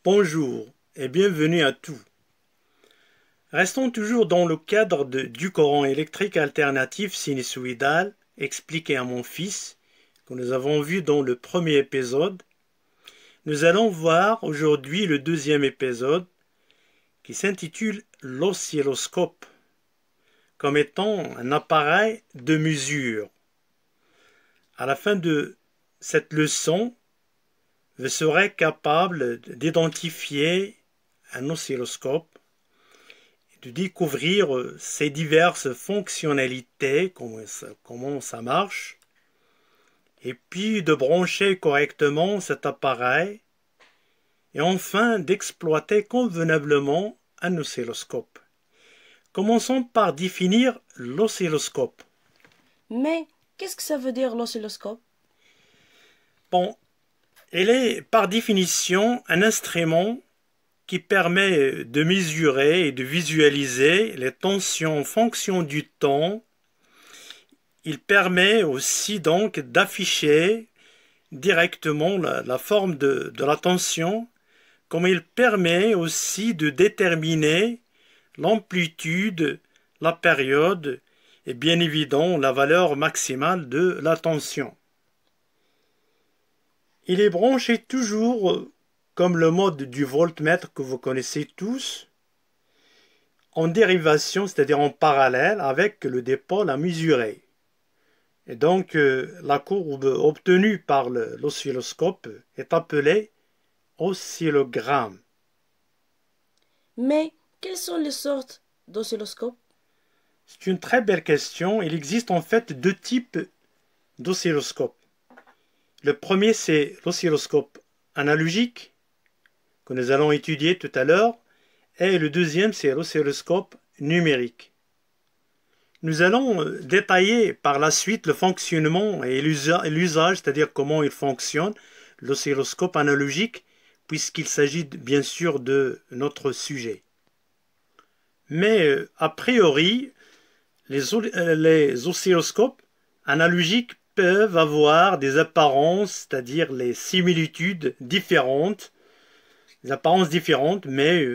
Bonjour et bienvenue à tous. Restons toujours dans le cadre du courant électrique alternatif sinusoïdal expliqué à mon fils, que nous avons vu dans le premier épisode. Nous allons voir aujourd'hui le deuxième épisode qui s'intitule l'oscilloscope, comme étant un appareil de mesure. À la fin de cette leçon, vous serez capable d'identifier un oscilloscope, de découvrir ses diverses fonctionnalités, comment ça marche, et puis de brancher correctement cet appareil, et enfin d'exploiter convenablement un oscilloscope. Commençons par définir l'oscilloscope. Mais qu'est-ce que ça veut dire l'oscilloscope? Bon, il est par définition un instrument qui permet de mesurer et de visualiser les tensions en fonction du temps. Il permet aussi donc d'afficher directement la forme de la tension, comme il permet aussi de déterminer l'amplitude, la période et bien évidemment la valeur maximale de la tension. Il est branché toujours, comme le mode du voltmètre que vous connaissez tous, en dérivation, c'est-à-dire en parallèle avec le dipôle à mesurer. Et donc, la courbe obtenue par l'oscilloscope est appelée oscillogramme. Mais quelles sont les sortes d'oscilloscopes? C'est une très belle question. Il existe en fait deux types d'oscilloscopes. Le premier, c'est l'oscilloscope analogique, que nous allons étudier tout à l'heure, et le deuxième, c'est l'oscilloscope numérique. Nous allons détailler par la suite le fonctionnement et l'usage, c'est-à-dire comment il fonctionne, l'oscilloscope analogique, puisqu'il s'agit bien sûr de notre sujet. Mais a priori, les oscilloscopes analogiques peuvent avoir des apparences, c'est-à-dire les similitudes différentes, des apparences différentes, mais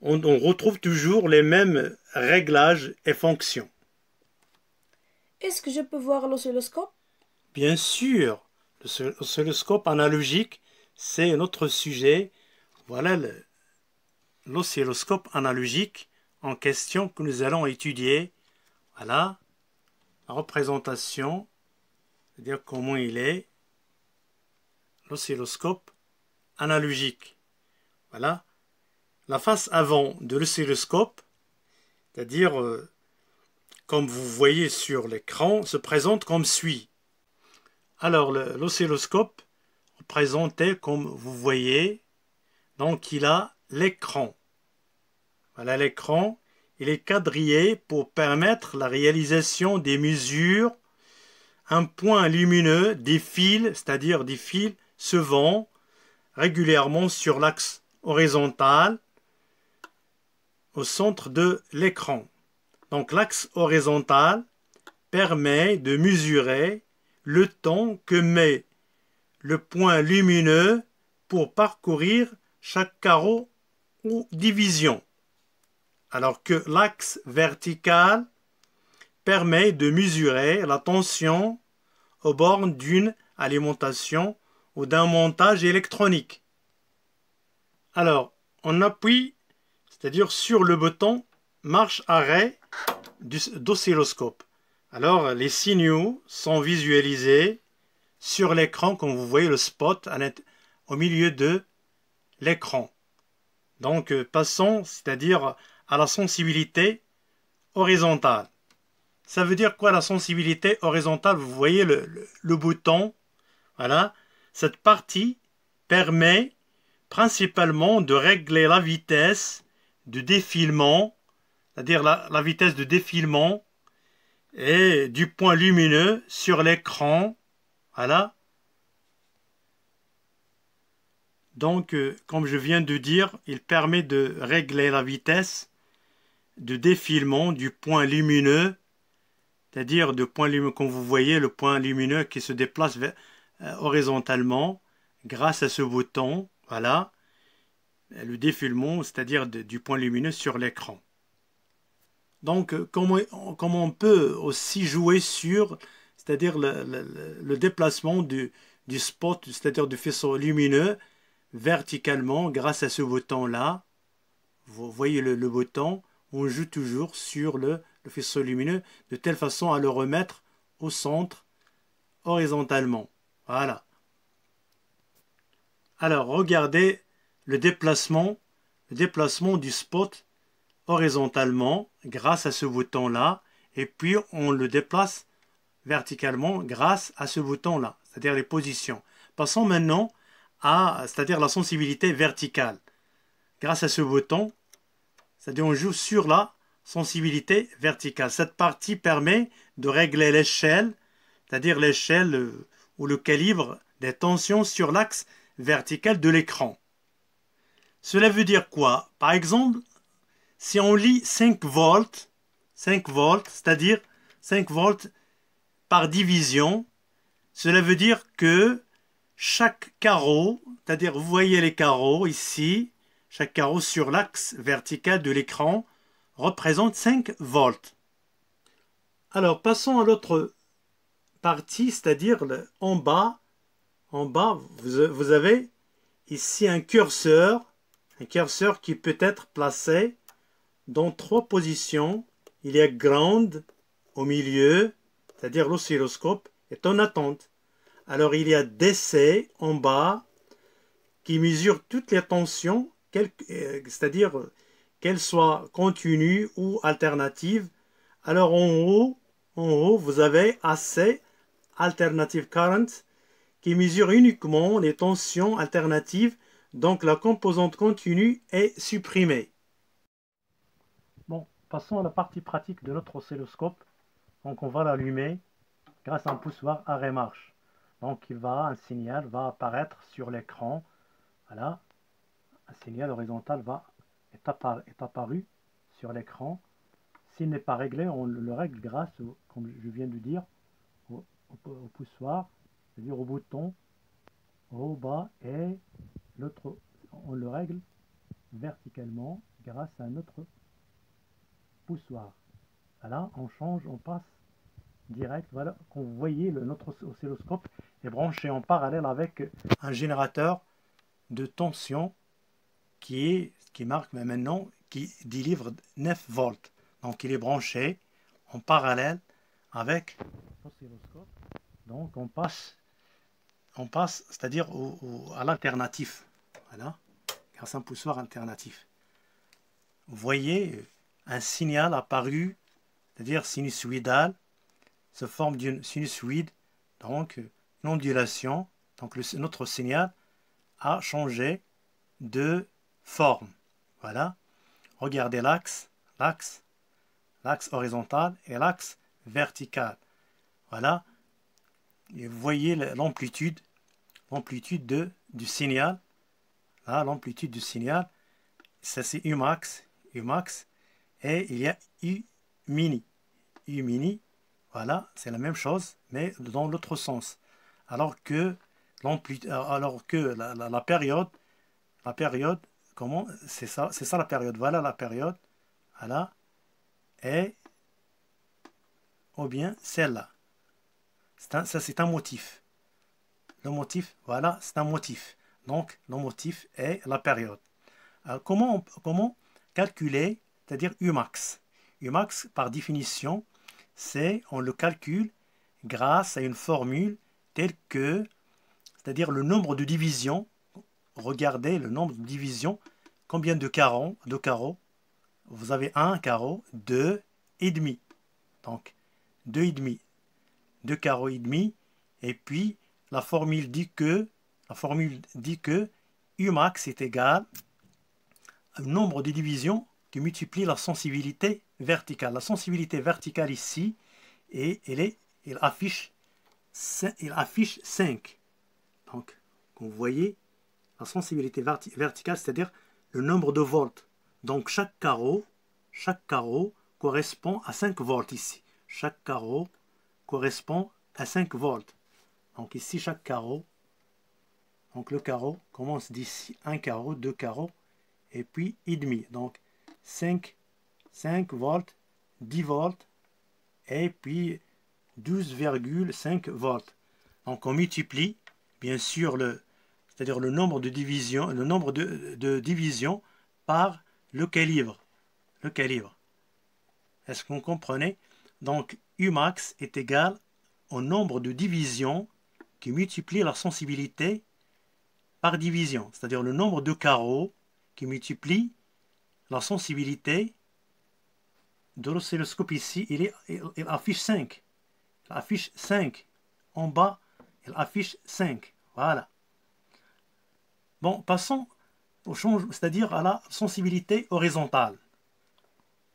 on retrouve toujours les mêmes réglages et fonctions. Est-ce que je peux voir l'oscilloscope? Bien sûr, l'oscilloscope analogique, c'est notre sujet. Voilà l'oscilloscope analogique en question que nous allons étudier. Voilà la représentation, c'est-à-dire comment il est, l'oscilloscope analogique. Voilà la face avant de l'oscilloscope, c'est-à-dire comme vous voyez sur l'écran, se présente comme suit. Alors l'oscilloscope représenté comme vous voyez, donc il a l'écran. Voilà l'écran, il est quadrillé pour permettre la réalisation des mesures. Un point lumineux défile, c'est-à-dire des fils se vont régulièrement sur l'axe horizontal au centre de l'écran. Donc l'axe horizontal permet de mesurer le temps que met le point lumineux pour parcourir chaque carreau ou division, alors que l'axe vertical permet de mesurer la tension aux bornes d'une alimentation ou d'un montage électronique. Alors, on appuie, c'est-à-dire sur le bouton marche-arrêt d'oscilloscope. Alors, les signaux sont visualisés sur l'écran, comme vous voyez le spot au milieu de l'écran. Donc, passons, c'est-à-dire à la sensibilité horizontale. Ça veut dire quoi la sensibilité horizontale? Vous voyez le bouton. Voilà. Cette partie permet principalement de régler la vitesse de défilement, c'est-à-dire la vitesse de défilement et du point lumineux sur l'écran. Voilà. Donc, comme je viens de dire, il permet de régler la vitesse de défilement du point lumineux, c'est-à-dire de point lumineux, comme vous voyez, le point lumineux qui se déplace horizontalement grâce à ce bouton. Voilà. le défilement, c'est-à-dire du point lumineux sur l'écran. Donc, comment on peut aussi jouer sur, c'est-à-dire le déplacement du spot, c'est-à-dire du faisceau lumineux, verticalement grâce à ce bouton-là. Vous voyez le bouton, on joue toujours sur le faisceau lumineux de telle façon à le remettre au centre horizontalement. Voilà. Alors, regardez le déplacement du spot horizontalement grâce à ce bouton-là, et puis on le déplace verticalement grâce à ce bouton-là, c'est-à-dire les positions. Passons maintenant à, c'est-à-dire la sensibilité verticale. Grâce à ce bouton, c'est-à-dire on joue sur la sensibilité verticale. Cette partie permet de régler l'échelle, c'est-à-dire l'échelle ou le calibre des tensions sur l'axe vertical de l'écran. Cela veut dire quoi? Par exemple, si on lit 5 volts, c'est-à-dire 5 volts par division, cela veut dire que chaque carreau, c'est-à-dire vous voyez les carreaux ici, chaque carreau sur l'axe vertical de l'écran représente 5 volts. Alors passons à l'autre partie, c'est-à-dire en bas. En bas, vous avez ici un curseur qui peut être placé dans 3 positions. Il y a ground au milieu, c'est-à-dire l'oscilloscope est en attente. Alors il y a DC en bas qui mesure toutes les tensions, c'est-à-dire qu'elles soient continues ou alternatives. Alors en haut, vous avez AC, Alternative Current, qui mesure uniquement les tensions alternatives, donc la composante continue est supprimée. Bon, passons à la partie pratique de notre oscilloscope. Donc on va l'allumer grâce à un poussoir arrêt-marche. Donc un signal va apparaître sur l'écran. Voilà, un signal horizontal est apparu sur l'écran. S'il n'est pas réglé, on le règle grâce, comme je viens de dire, au poussoir, c'est-à-dire au bouton haut, bas, et l'autre, on le règle verticalement grâce à notre poussoir. Voilà, on change, on passe direct. Voilà, comme vous voyez, notre oscilloscope est branché en parallèle avec un générateur de tension qui marque maintenant, qui délivre 9 volts. Donc il est branché en parallèle avec l'oscilloscope. Donc on passe, c'est-à-dire à l'alternatif. Voilà, grâce à un poussoir alternatif. Vous voyez un signal apparu, c'est-à-dire sinusoïdal, se forme d'une sinusoïde, donc une ondulation. Donc notre signal a changé de forme. Voilà. Regardez l'axe horizontal et l'axe vertical. Voilà. Et vous voyez l'amplitude du signal. Là, l'amplitude du signal, ça c'est Umax, et il y a U mini. Voilà, c'est la même chose, mais dans l'autre sens. Alors que la période, comment, c'est ça la période. Voilà la période. Voilà. Et ou bien celle-là. Ça c'est un motif. Le motif, voilà, c'est un motif. Donc le motif est la période. Alors, comment calculer, c'est-à-dire Umax? Umax, par définition, on le calcule grâce à une formule telle que, c'est-à-dire le nombre de divisions. Regardez le nombre de divisions. Combien de carreaux? Vous avez un carreau, 2 et demi. Donc 2 et demi, 2 carreaux et demi. Et puis la formule dit que Umax est égal au nombre de divisions qui multiplie la sensibilité verticale. La sensibilité verticale ici, et il affiche 5. Donc, vous voyez, la sensibilité verticale, c'est-à-dire le nombre de volts. Donc, chaque carreau correspond à 5 volts ici. Chaque carreau correspond à 5 volts. Donc, ici, chaque carreau, donc le carreau commence d'ici, un carreau, 2 carreaux, et puis et demi. Donc 5 volts, 10 volts et puis 12,5 volts. Donc on multiplie bien sûr c'est-à-dire le nombre de divisions, par le calibre. Est-ce que vous comprenez? Donc Umax est égal au nombre de divisions qui multiplie la sensibilité par division, c'est-à-dire le nombre de carreaux qui multiplie la sensibilité de l'oscilloscope ici. Il affiche 5. Il affiche 5. En bas, il affiche 5. Voilà. Bon, passons au changement, c'est-à-dire à la sensibilité horizontale.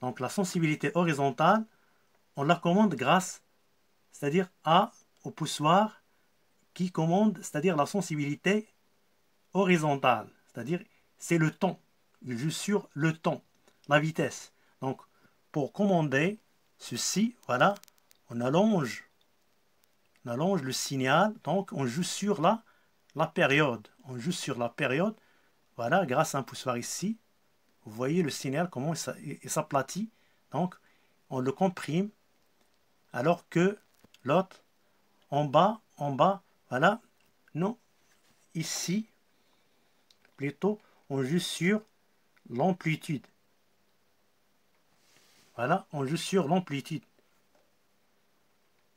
Donc la sensibilité horizontale, on la commande grâce, c'est-à-dire au poussoir qui commande, c'est-à-dire la sensibilité horizontale. C'est-à-dire, c'est le temps. Il joue sur le temps, la vitesse. Donc, pour commander ceci, voilà, on allonge le signal. Donc, on joue sur la période. On joue sur la période, voilà, grâce à un poussoir ici. Vous voyez le signal, comment il s'aplatit. Donc, on le comprime, alors que l'autre, en bas, voilà, non, ici, plutôt, on joue sur l'amplitude. Voilà, on joue sur l'amplitude.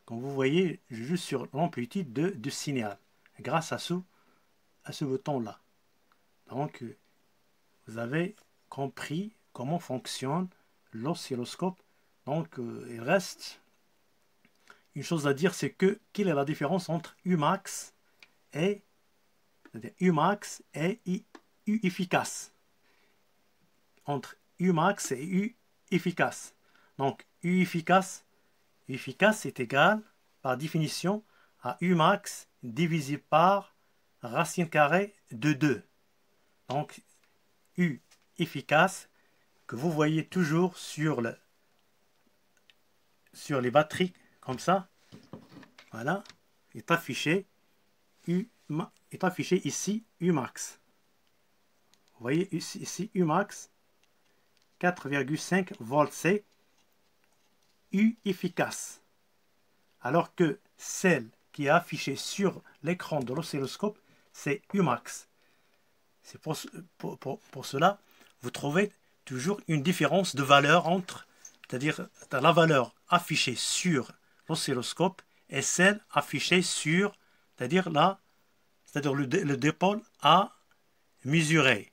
Comme vous voyez, je joue sur l'amplitude du signal, grâce à ce bouton-là. Donc, vous avez compris comment fonctionne l'oscilloscope. Donc, il reste une chose à dire, c'est quelle est la différence entre Umax et U efficace. Entre Umax et U efficace. Donc, U efficace est égal, par définition, à Umax divisé par racine carrée de 2. Donc, U efficace, que vous voyez toujours sur les batteries, comme ça, voilà, est affiché ici Umax. Vous voyez ici Umax 4,5 volts, c'est U efficace. Alors que celle qui est affichée sur l'écran de l'oscilloscope, c'est Umax. C'est pour cela, vous trouvez toujours une différence de valeur entre, c'est-à-dire la valeur affichée sur l'oscilloscope et celle affichée sur, c'est-à-dire le dipôle à mesurer.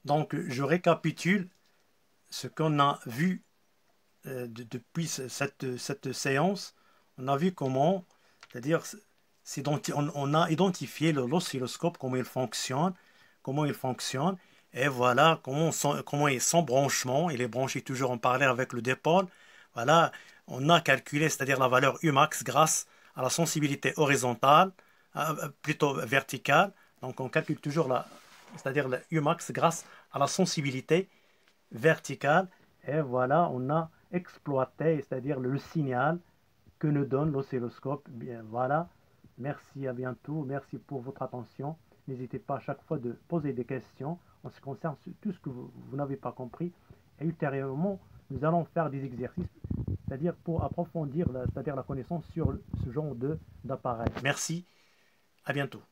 Donc, je récapitule ce qu'on a vu depuis cette séance. On a vu comment, c'est-à-dire on a identifié l'oscilloscope, comment il fonctionne, et voilà comment est son branchement. Il est branché toujours en parallèle avec le dipôle. Voilà, on a calculé, c'est-à-dire la valeur Umax grâce à la sensibilité horizontale, plutôt verticale. Donc on calcule toujours c'est-à-dire le Umax grâce à la sensibilité verticale. Et voilà, on a exploité, c'est-à-dire le signal que nous donne l'oscilloscope. Bien, voilà. Merci, à bientôt. Merci pour votre attention. N'hésitez pas à chaque fois de poser des questions en ce qui concerne tout ce que vous n'avez pas compris. Et ultérieurement, nous allons faire des exercices, c'est-à-dire pour approfondir, c'est-à-dire la connaissance sur ce genre d'appareil. Merci, à bientôt.